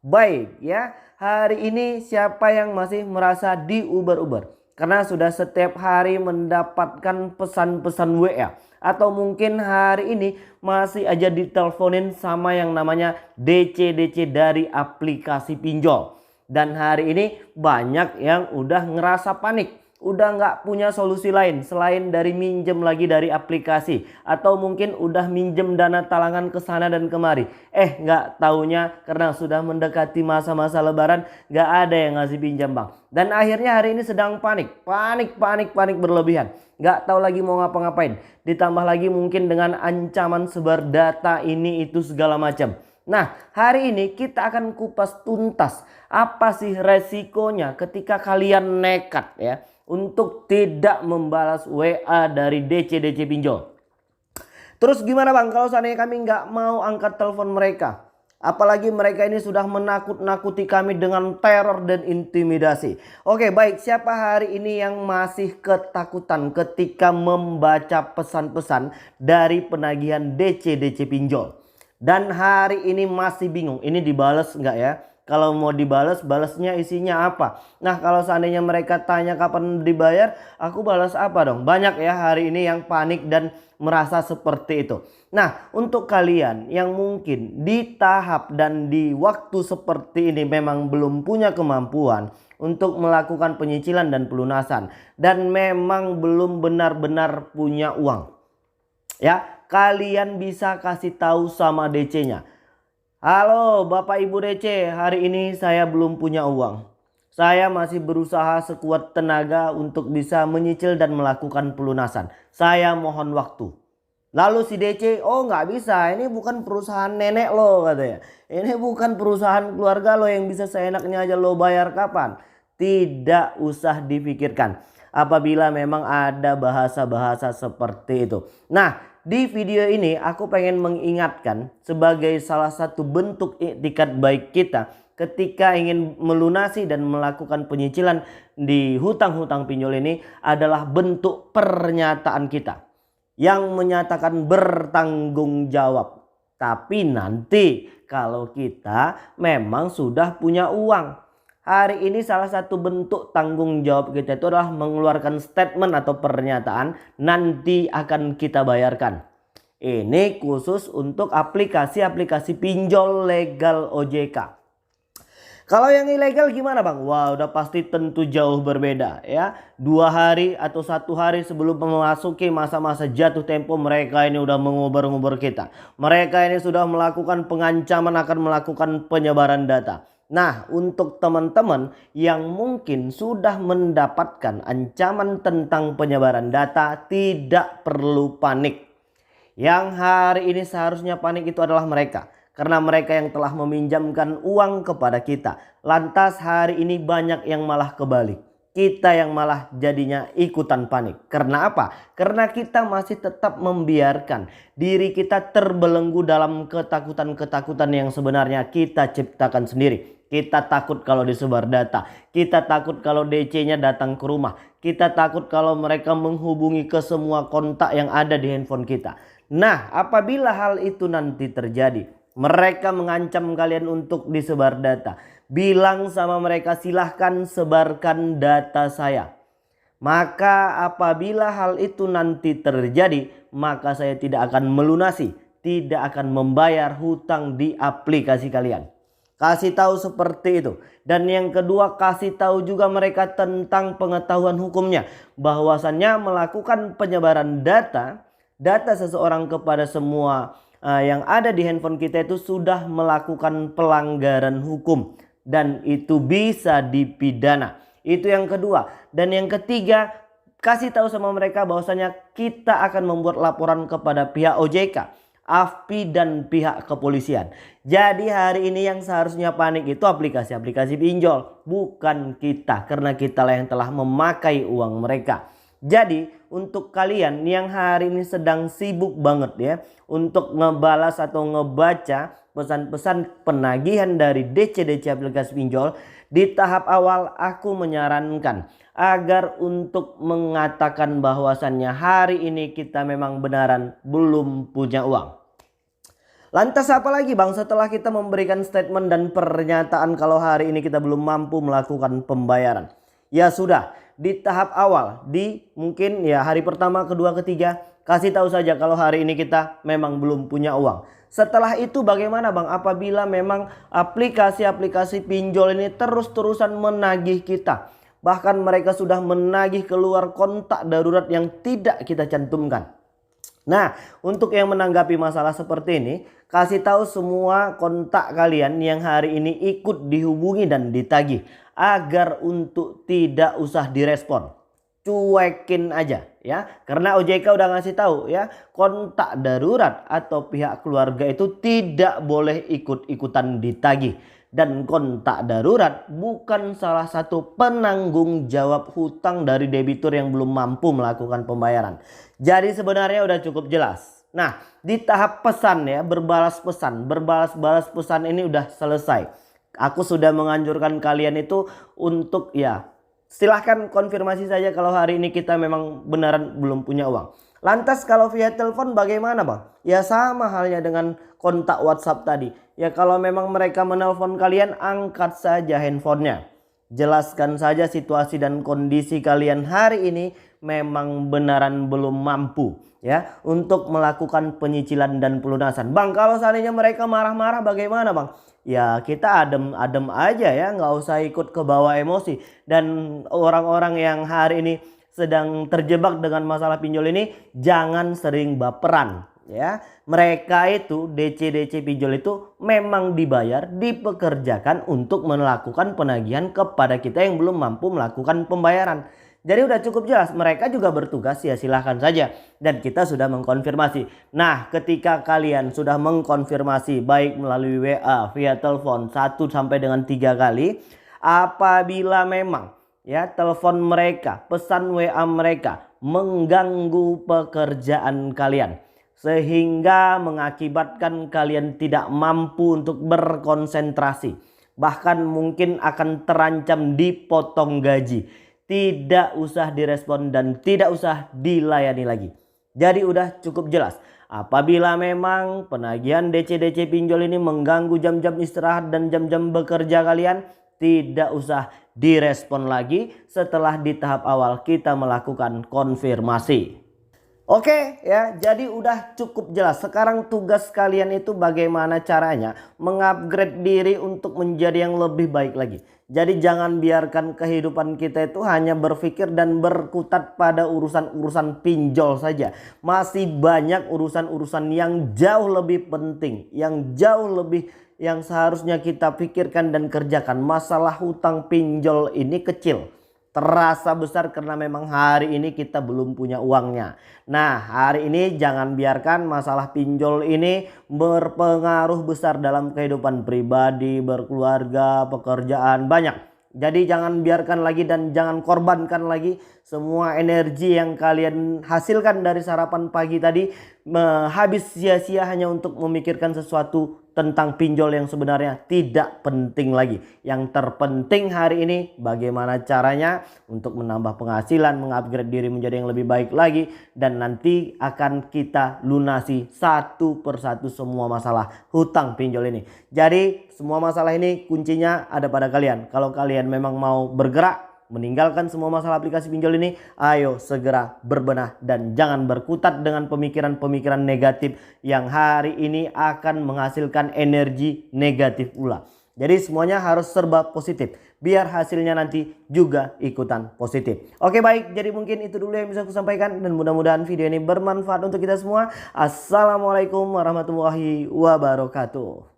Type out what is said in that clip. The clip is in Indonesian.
Baik ya, hari ini siapa yang masih merasa diuber-uber? Karena sudah setiap hari mendapatkan pesan-pesan WA. Atau mungkin hari ini masih aja diteleponin sama yang namanya DC-DC dari aplikasi pinjol. Dan hari ini banyak yang udah ngerasa panik. Udah nggak punya solusi lain selain dari minjem lagi dari aplikasi, atau mungkin udah minjem dana talangan ke sana dan kemari. Nggak taunya karena sudah mendekati masa-masa lebaran nggak ada yang ngasih pinjam bang. Dan akhirnya hari ini sedang panik berlebihan. Nggak tahu lagi mau ngapa-ngapain. Ditambah lagi mungkin dengan ancaman sebar data ini itu segala macam. Nah, hari ini kita akan kupas tuntas apa sih resikonya ketika kalian nekat ya untuk tidak membalas WA dari DC-DC pinjol. Terus gimana bang kalau seandainya kami nggak mau angkat telepon mereka? Apalagi mereka ini sudah menakut-nakuti kami dengan teror dan intimidasi. Oke baik, siapa hari ini yang masih ketakutan ketika membaca pesan-pesan dari penagihan DC-DC pinjol? Dan hari ini masih bingung, ini dibales nggak ya? Kalau mau dibales, balasnya isinya apa? Nah kalau seandainya mereka tanya kapan dibayar, aku balas apa dong? Banyak ya hari ini yang panik dan merasa seperti itu. Nah untuk kalian yang mungkin di tahap dan di waktu seperti ini memang belum punya kemampuan untuk melakukan penyicilan dan pelunasan, dan memang belum benar-benar punya uang, ya kalian bisa kasih tahu sama DC-nya. Halo Bapak Ibu DC, hari ini saya belum punya uang. Saya masih berusaha sekuat tenaga untuk bisa menyicil dan melakukan pelunasan. Saya mohon waktu. Lalu si DC, oh nggak bisa, ini bukan perusahaan nenek lo katanya. Ini bukan perusahaan keluarga lo yang bisa seenaknya aja lo bayar kapan. Tidak usah dipikirkan apabila memang ada bahasa-bahasa seperti itu. Nah di video ini aku pengen mengingatkan sebagai salah satu bentuk iktikat baik kita ketika ingin melunasi dan melakukan penyicilan di hutang-hutang pinjol ini adalah bentuk pernyataan kita yang menyatakan bertanggung jawab. Tapi nanti kalau kita memang sudah punya uang, hari ini salah satu bentuk tanggung jawab kita itu adalah mengeluarkan statement atau pernyataan nanti akan kita bayarkan. Ini khusus untuk aplikasi-aplikasi pinjol legal OJK. Kalau yang ilegal gimana bang? Wah udah pasti tentu jauh berbeda ya. 2 hari atau 1 hari sebelum memasuki masa-masa jatuh tempo, mereka ini udah mengubur-ngubur kita. Mereka ini sudah melakukan pengancaman akan melakukan penyebaran data. Nah untuk teman-teman yang mungkin sudah mendapatkan ancaman tentang penyebaran data, tidak perlu panik. Yang hari ini seharusnya panik itu adalah mereka. Karena mereka yang telah meminjamkan uang kepada kita. Lantas hari ini banyak yang malah kebalik. Kita yang malah jadinya ikutan panik. Karena apa? Karena kita masih tetap membiarkan diri kita terbelenggu dalam ketakutan-ketakutan yang sebenarnya kita ciptakan sendiri. Kita takut kalau disebar data. Kita takut kalau DC-nya datang ke rumah. Kita takut kalau mereka menghubungi ke semua kontak yang ada di handphone kita. Nah, apabila hal itu nanti terjadi, mereka mengancam kalian untuk disebar data. Bilang sama mereka, silahkan sebarkan data saya. Maka apabila hal itu nanti terjadi, maka saya tidak akan melunasi, tidak akan membayar hutang di aplikasi kalian. Kasih tahu seperti itu. Dan yang kedua, kasih tahu juga mereka tentang pengetahuan hukumnya. Bahwasannya melakukan penyebaran data seseorang kepada semua yang ada di handphone kita itu sudah melakukan pelanggaran hukum. Dan itu bisa dipidana. Itu yang kedua. Dan yang ketiga, kasih tahu sama mereka bahwasanya kita akan membuat laporan kepada pihak OJK, AFPI dan pihak kepolisian. Jadi hari ini yang seharusnya panik itu aplikasi-aplikasi pinjol, bukan kita, karena kita lah yang telah memakai uang mereka. Jadi untuk kalian yang hari ini sedang sibuk banget ya untuk ngebalas atau ngebaca pesan-pesan penagihan dari DC-DC aplikasi pinjol, di tahap awal aku menyarankan agar untuk mengatakan bahwasannya hari ini kita memang benaran belum punya uang. Lantas apa lagi Bang setelah kita memberikan statement dan pernyataan kalau hari ini kita belum mampu melakukan pembayaran? Ya sudah, di tahap awal, di mungkin ya hari pertama, kedua, ketiga, kasih tahu saja kalau hari ini kita memang belum punya uang. Setelah itu bagaimana Bang apabila memang aplikasi-aplikasi pinjol ini terus-terusan menagih kita? Bahkan mereka sudah menagih keluar kontak darurat yang tidak kita cantumkan. Nah, untuk yang menanggapi masalah seperti ini, kasih tahu semua kontak kalian yang hari ini ikut dihubungi dan ditagih agar untuk tidak usah direspon. Cuekin aja ya. Karena OJK udah ngasih tahu ya, kontak darurat atau pihak keluarga itu tidak boleh ikut-ikutan ditagih. Dan kontak darurat bukan salah satu penanggung jawab hutang dari debitur yang belum mampu melakukan pembayaran. Jadi sebenarnya udah cukup jelas. Nah, di tahap pesan ya, berbalas pesan ini udah selesai. Aku sudah menganjurkan kalian itu untuk ya, silahkan konfirmasi saja kalau hari ini kita memang beneran belum punya uang. Lantas kalau via telepon bagaimana Bang? Ya sama halnya dengan kontak WhatsApp tadi. Ya kalau memang mereka menelpon kalian, angkat saja handphonenya. Jelaskan saja situasi dan kondisi kalian hari ini memang beneran belum mampu ya untuk melakukan penyicilan dan pelunasan. Bang kalau seandainya mereka marah-marah bagaimana Bang? Ya kita adem-adem aja ya, nggak usah ikut ke bawah emosi. Dan orang-orang yang hari ini sedang terjebak dengan masalah pinjol ini jangan sering baperan ya. Mereka itu DC pinjol itu memang dibayar, dipekerjakan untuk melakukan penagihan kepada kita yang belum mampu melakukan pembayaran. Jadi udah cukup jelas, mereka juga bertugas ya silahkan saja. Dan kita sudah mengkonfirmasi. Nah ketika kalian sudah mengkonfirmasi baik melalui WA, via telepon 1 sampai dengan 3 kali. Apabila memang ya telepon mereka, pesan WA mereka mengganggu pekerjaan kalian. Sehingga mengakibatkan kalian tidak mampu untuk berkonsentrasi. Bahkan mungkin akan terancam dipotong gaji. Tidak usah direspon dan tidak usah dilayani lagi. Jadi udah cukup jelas. Apabila memang penagihan DC pinjol ini mengganggu jam-jam istirahat dan jam-jam bekerja kalian, tidak usah direspon lagi setelah di tahap awal kita melakukan konfirmasi. Oke ya, jadi udah cukup jelas. Sekarang tugas kalian itu bagaimana caranya mengupgrade diri untuk menjadi yang lebih baik lagi. Jadi jangan biarkan kehidupan kita itu hanya berpikir dan berkutat pada urusan-urusan pinjol saja. Masih banyak urusan-urusan yang jauh lebih penting, yang jauh lebih yang seharusnya kita pikirkan dan kerjakan. Masalah hutang pinjol ini kecil, terasa besar karena memang hari ini kita belum punya uangnya. Nah hari ini jangan biarkan masalah pinjol ini berpengaruh besar dalam kehidupan pribadi, berkeluarga, pekerjaan, banyak. Jadi jangan biarkan lagi dan jangan korbankan lagi semua energi yang kalian hasilkan dari sarapan pagi tadi habis sia-sia hanya untuk memikirkan sesuatu tentang pinjol yang sebenarnya tidak penting lagi. Yang terpenting hari ini bagaimana caranya untuk menambah penghasilan, mengupgrade diri menjadi yang lebih baik lagi. Dan nanti akan kita lunasi satu persatu semua masalah hutang pinjol ini. Jadi semua masalah ini kuncinya ada pada kalian. Kalau kalian memang mau bergerak, meninggalkan semua masalah aplikasi pinjol ini, ayo segera berbenah dan jangan berkutat dengan pemikiran-pemikiran negatif yang hari ini akan menghasilkan energi negatif pula. Jadi semuanya harus serba positif biar hasilnya nanti juga ikutan positif. Oke baik, jadi mungkin itu dulu yang bisa aku sampaikan dan mudah-mudahan video ini bermanfaat untuk kita semua. Assalamualaikum warahmatullahi wabarakatuh.